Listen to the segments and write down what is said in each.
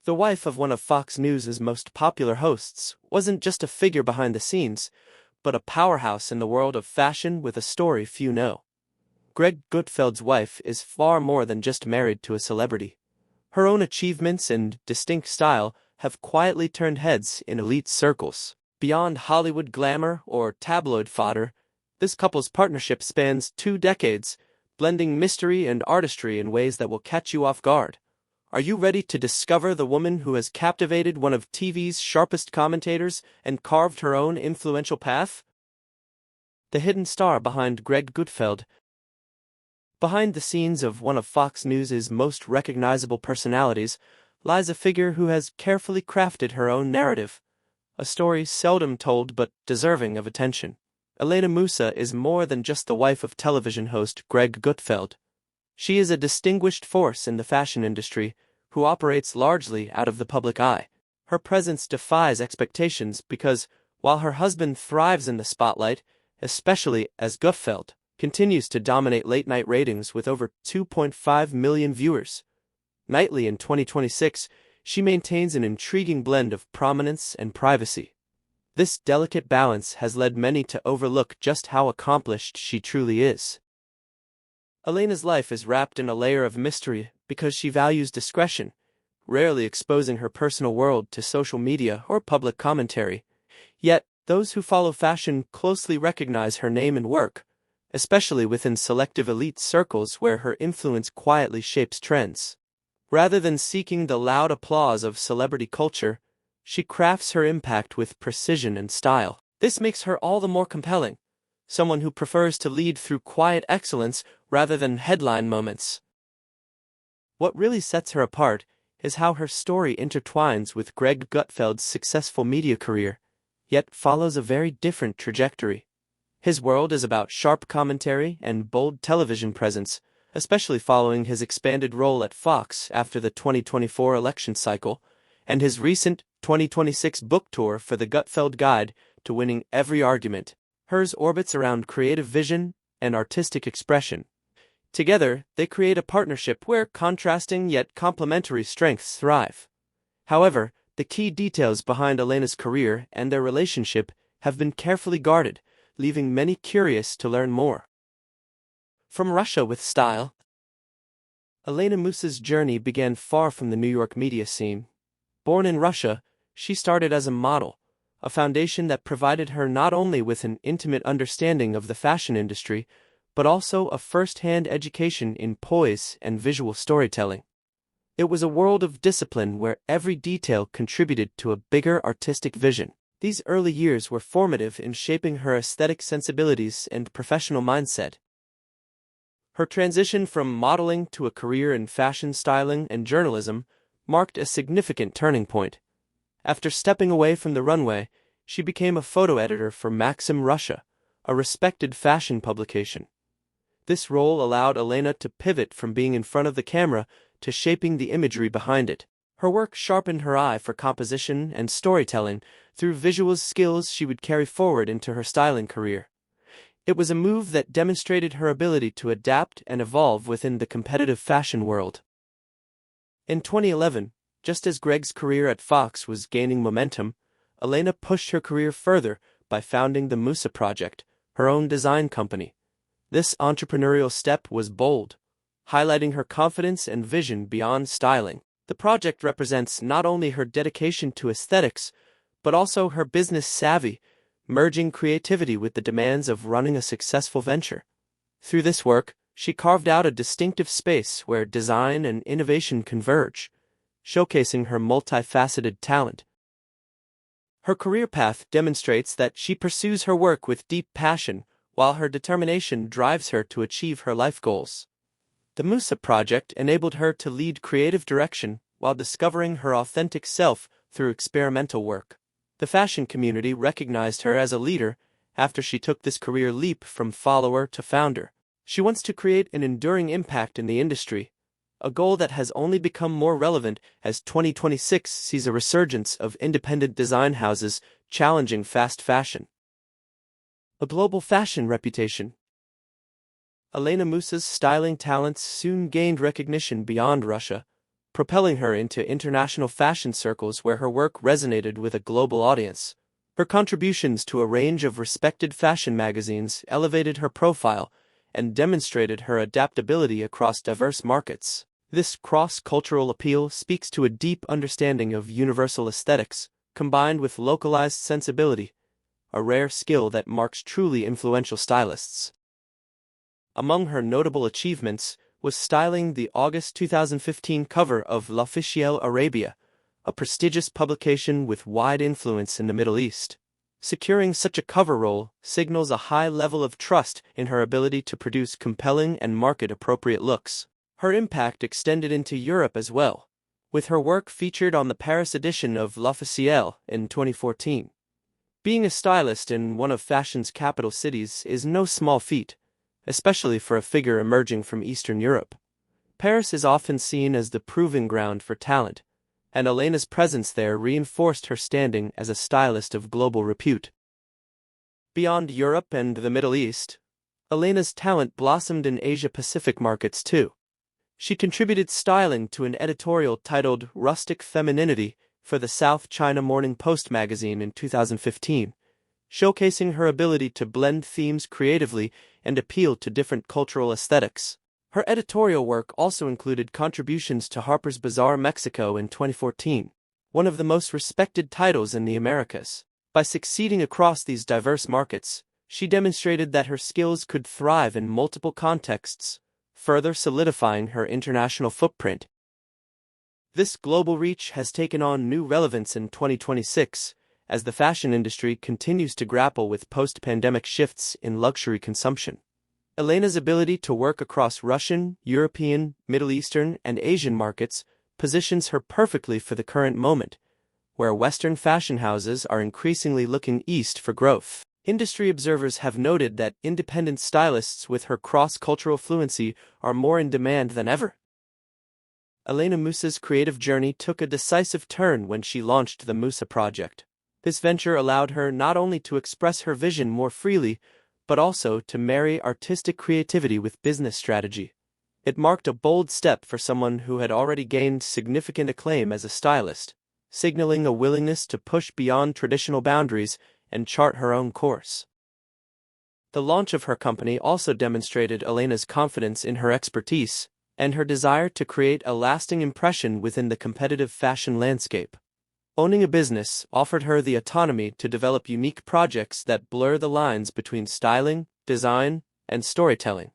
The wife of one of Fox News' most popular hosts wasn't just a figure behind the scenes, but a powerhouse in the world of fashion with a story few know. Greg Gutfeld's wife is far more than just married to a celebrity. Her own achievements and distinct style have quietly turned heads in elite circles. Beyond Hollywood glamour or tabloid fodder, this couple's partnership spans 2 decades, blending mystery and artistry in ways that will catch you off guard. Are you ready to discover the woman who has captivated one of TV's sharpest commentators and carved her own influential path? The hidden star behind Greg Gutfeld. Behind the scenes of one of Fox News' most recognizable personalities lies a figure who has carefully crafted her own narrative, a story seldom told but deserving of attention. Elena Moussa is more than just the wife of television host Greg Gutfeld. She is a distinguished force in the fashion industry who operates largely out of the public eye. Her presence defies expectations because, while her husband thrives in the spotlight, especially as Gutfeld continues to dominate late-night ratings with over 2.5 million viewers nightly in 2026, she maintains an intriguing blend of prominence and privacy. This delicate balance has led many to overlook just how accomplished she truly is. Elena's life is wrapped in a layer of mystery because she values discretion, rarely exposing her personal world to social media or public commentary. Yet, those who follow fashion closely recognize her name and work, especially within selective elite circles where her influence quietly shapes trends. Rather than seeking the loud applause of celebrity culture, she crafts her impact with precision and style. This makes her all the more compelling, someone who prefers to lead through quiet excellence rather than headline moments. What really sets her apart is how her story intertwines with Greg Gutfeld's successful media career, yet follows a very different trajectory. His world is about sharp commentary and bold television presence, especially following his expanded role at Fox after the 2024 election cycle, and his recent 2026 book tour for the Gutfeld Guide to Winning Every Argument. Hers orbits around creative vision and artistic expression. Together, they create a partnership where contrasting yet complementary strengths thrive. However, the key details behind Elena's career and their relationship have been carefully guarded, leaving many curious to learn more. From Russia with style. Elena Moussa's journey began far from the New York media scene. Born in Russia, she started as a model, a foundation that provided her not only with an intimate understanding of the fashion industry, but also a first-hand education in poise and visual storytelling. It was a world of discipline where every detail contributed to a bigger artistic vision. These early years were formative in shaping her aesthetic sensibilities and professional mindset. Her transition from modeling to a career in fashion styling and journalism marked a significant turning point. After stepping away from the runway, she became a photo editor for Maxim Russia, a respected fashion publication. This role allowed Elena to pivot from being in front of the camera to shaping the imagery behind it. Her work sharpened her eye for composition and storytelling through visual skills she would carry forward into her styling career. It was a move that demonstrated her ability to adapt and evolve within the competitive fashion world. In 2011, just as Greg's career at Fox was gaining momentum, Elena pushed her career further by founding the Moussa Project, her own design company. This entrepreneurial step was bold, highlighting her confidence and vision beyond styling. The project represents not only her dedication to aesthetics, but also her business savvy, merging creativity with the demands of running a successful venture. Through this work, she carved out a distinctive space where design and innovation converge, showcasing her multifaceted talent. Her career path demonstrates that she pursues her work with deep passion, while her determination drives her to achieve her life goals. The Moussa Project enabled her to lead creative direction while discovering her authentic self through experimental work. The fashion community recognized her as a leader after she took this career leap from follower to founder. She wants to create an enduring impact in the industry, a goal that has only become more relevant as 2026 sees a resurgence of independent design houses challenging fast fashion. A global fashion reputation. Elena Moussa's styling talents soon gained recognition beyond Russia, propelling her into international fashion circles where her work resonated with a global audience. Her contributions to a range of respected fashion magazines elevated her profile and demonstrated her adaptability across diverse markets. This cross-cultural appeal speaks to a deep understanding of universal aesthetics, combined with localized sensibility, a rare skill that marks truly influential stylists. Among her notable achievements was styling the August 2015 cover of L'Officiel Arabia, a prestigious publication with wide influence in the Middle East. Securing such a cover role signals a high level of trust in her ability to produce compelling and market-appropriate looks. Her impact extended into Europe as well, with her work featured on the Paris edition of L'Officiel in 2014. Being a stylist in one of fashion's capital cities is no small feat, especially for a figure emerging from Eastern Europe. Paris is often seen as the proving ground for talent, and Elena's presence there reinforced her standing as a stylist of global repute. Beyond Europe and the Middle East, Elena's talent blossomed in Asia-Pacific markets too. She contributed styling to an editorial titled Rustic Femininity for the South China Morning Post magazine in 2015, showcasing her ability to blend themes creatively and appeal to different cultural aesthetics. Her editorial work also included contributions to Harper's Bazaar Mexico in 2014, one of the most respected titles in the Americas. By succeeding across these diverse markets, she demonstrated that her skills could thrive in multiple contexts, further solidifying her international footprint. This global reach has taken on new relevance in 2026, as the fashion industry continues to grapple with post-pandemic shifts in luxury consumption. Elena's ability to work across Russian, European, Middle Eastern, and Asian markets positions her perfectly for the current moment, where Western fashion houses are increasingly looking east for growth. Industry observers have noted that independent stylists with her cross-cultural fluency are more in demand than ever. Elena Moussa's creative journey took a decisive turn when she launched the Moussa project. This venture allowed her not only to express her vision more freely, but also to marry artistic creativity with business strategy. It marked a bold step for someone who had already gained significant acclaim as a stylist, signaling a willingness to push beyond traditional boundaries and chart her own course. The launch of her company also demonstrated Elena's confidence in her expertise and her desire to create a lasting impression within the competitive fashion landscape. Owning a business offered her the autonomy to develop unique projects that blur the lines between styling, design, and storytelling.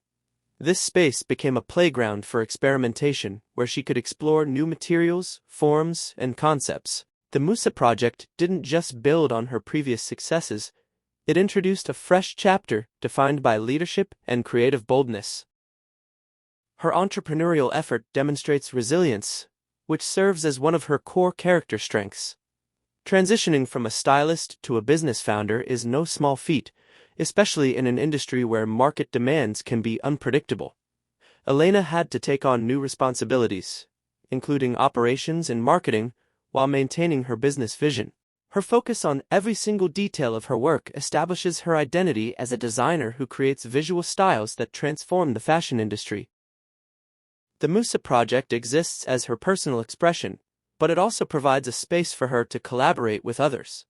This space became a playground for experimentation where she could explore new materials, forms, and concepts. The Moussa project didn't just build on her previous successes, it introduced a fresh chapter defined by leadership and creative boldness. Her entrepreneurial effort demonstrates resilience, which serves as one of her core character strengths. Transitioning from a stylist to a business founder is no small feat, especially in an industry where market demands can be unpredictable. Elena had to take on new responsibilities, including operations and marketing, while maintaining her business vision. Her focus on every single detail of her work establishes her identity as a designer who creates visual styles that transform the fashion industry. The Moussa project exists as her personal expression, but it also provides a space for her to collaborate with others.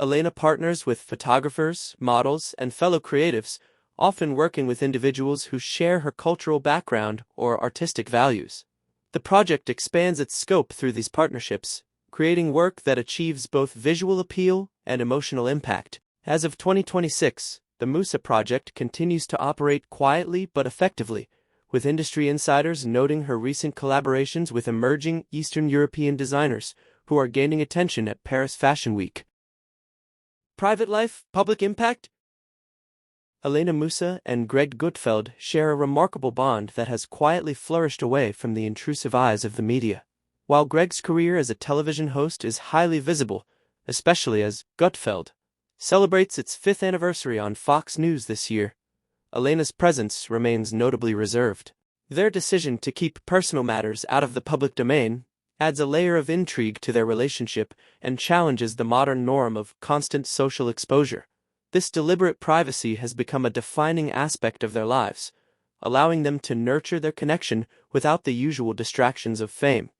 Elena partners with photographers, models, and fellow creatives, often working with individuals who share her cultural background or artistic values. The project expands its scope through these partnerships, creating work that achieves both visual appeal and emotional impact. As of 2026, the Moussa project continues to operate quietly but effectively, with industry insiders noting her recent collaborations with emerging Eastern European designers who are gaining attention at Paris Fashion Week. Private life, public impact? Elena Moussa and Greg Gutfeld share a remarkable bond that has quietly flourished away from the intrusive eyes of the media. While Greg's career as a television host is highly visible, especially as Gutfeld celebrates its 5th anniversary on Fox News this year, Elena's presence remains notably reserved. Their decision to keep personal matters out of the public domain adds a layer of intrigue to their relationship and challenges the modern norm of constant social exposure. This deliberate privacy has become a defining aspect of their lives, allowing them to nurture their connection without the usual distractions of fame.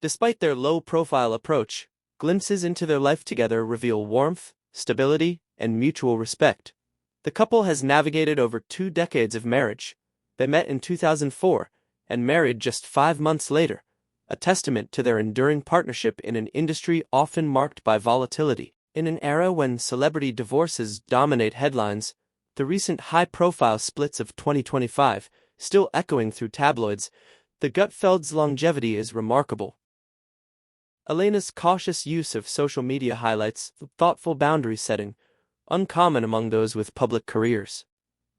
Despite their low-profile approach, glimpses into their life together reveal warmth, stability, and mutual respect. The couple has navigated over 2 decades of marriage. They met in 2004 and married just 5 months later, a testament to their enduring partnership in an industry often marked by volatility. In an era when celebrity divorces dominate headlines, the recent high-profile splits of 2025, still echoing through tabloids, the Gutfeld's longevity is remarkable. Elena's cautious use of social media highlights thoughtful boundary setting, uncommon among those with public careers.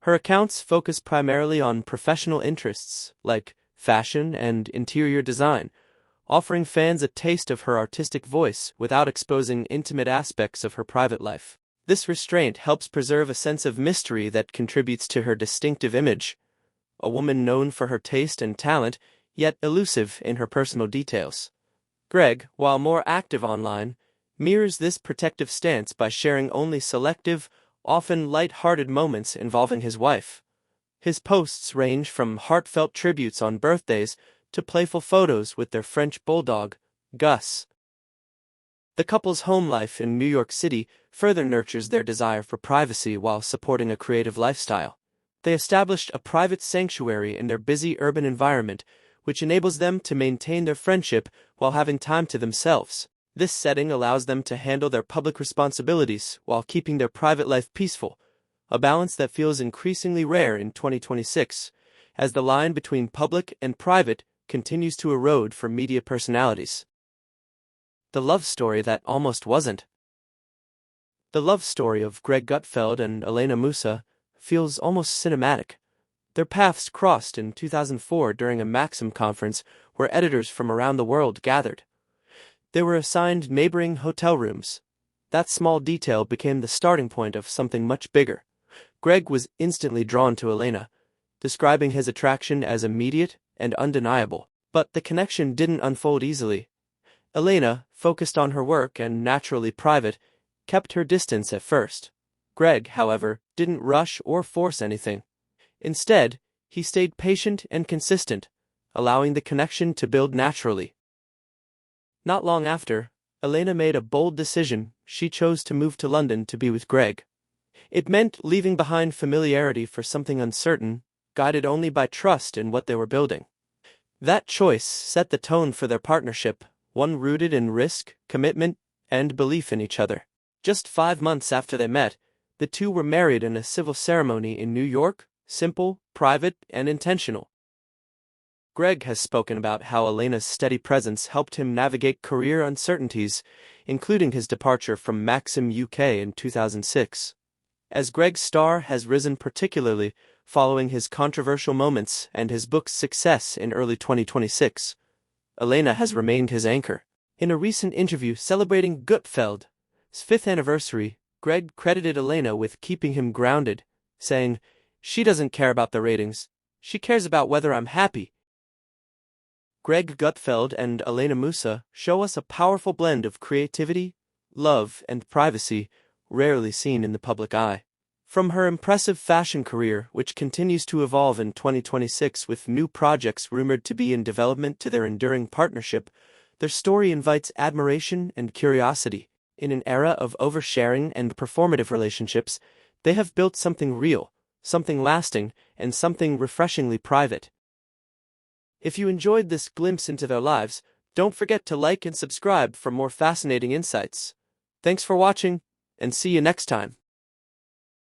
Her accounts focus primarily on professional interests like fashion and interior design, offering fans a taste of her artistic voice without exposing intimate aspects of her private life. This restraint helps preserve a sense of mystery that contributes to her distinctive image, a woman known for her taste and talent, yet elusive in her personal details. Greg, while more active online, mirrors this protective stance by sharing only selective, often light-hearted moments involving his wife. His posts range from heartfelt tributes on birthdays to playful photos with their French bulldog, Gus. The couple's home life in New York City further nurtures their desire for privacy while supporting a creative lifestyle. They established a private sanctuary in their busy urban environment, which enables them to maintain their friendship while having time to themselves. This setting allows them to handle their public responsibilities while keeping their private life peaceful, a balance that feels increasingly rare in 2026, as the line between public and private continues to erode for media personalities. The love story that almost wasn't. The love story of Greg Gutfeld and Elena Moussa feels almost cinematic. Their paths crossed in 2004 during a Maxim conference where editors from around the world gathered. They were assigned neighboring hotel rooms. That small detail became the starting point of something much bigger. Greg was instantly drawn to Elena, describing his attraction as immediate and undeniable. But the connection didn't unfold easily. Elena, focused on her work and naturally private, kept her distance at first. Greg, however, didn't rush or force anything. Instead, he stayed patient and consistent, allowing the connection to build naturally. Not long after, Elena made a bold decision. She chose to move to London to be with Greg. It meant leaving behind familiarity for something uncertain, guided only by trust in what they were building. That choice set the tone for their partnership, one rooted in risk, commitment, and belief in each other. Just 5 months after they met, the two were married in a civil ceremony in New York, simple, private, and intentional. Greg has spoken about how Elena's steady presence helped him navigate career uncertainties, including his departure from Maxim UK in 2006. As Greg's star has risen particularly following his controversial moments and his book's success in early 2026, Elena has remained his anchor. In a recent interview celebrating Gutfeld's 5th anniversary, Greg credited Elena with keeping him grounded, saying, "She doesn't care about the ratings. She cares about whether I'm happy." Greg Gutfeld and Elena Moussa show us a powerful blend of creativity, love, and privacy, rarely seen in the public eye. From her impressive fashion career, which continues to evolve in 2026 with new projects rumored to be in development, to their enduring partnership, their story invites admiration and curiosity. In an era of oversharing and performative relationships, they have built something real, something lasting, and something refreshingly private. If you enjoyed this glimpse into their lives, don't forget to like and subscribe for more fascinating insights. Thanks for watching, and see you next time.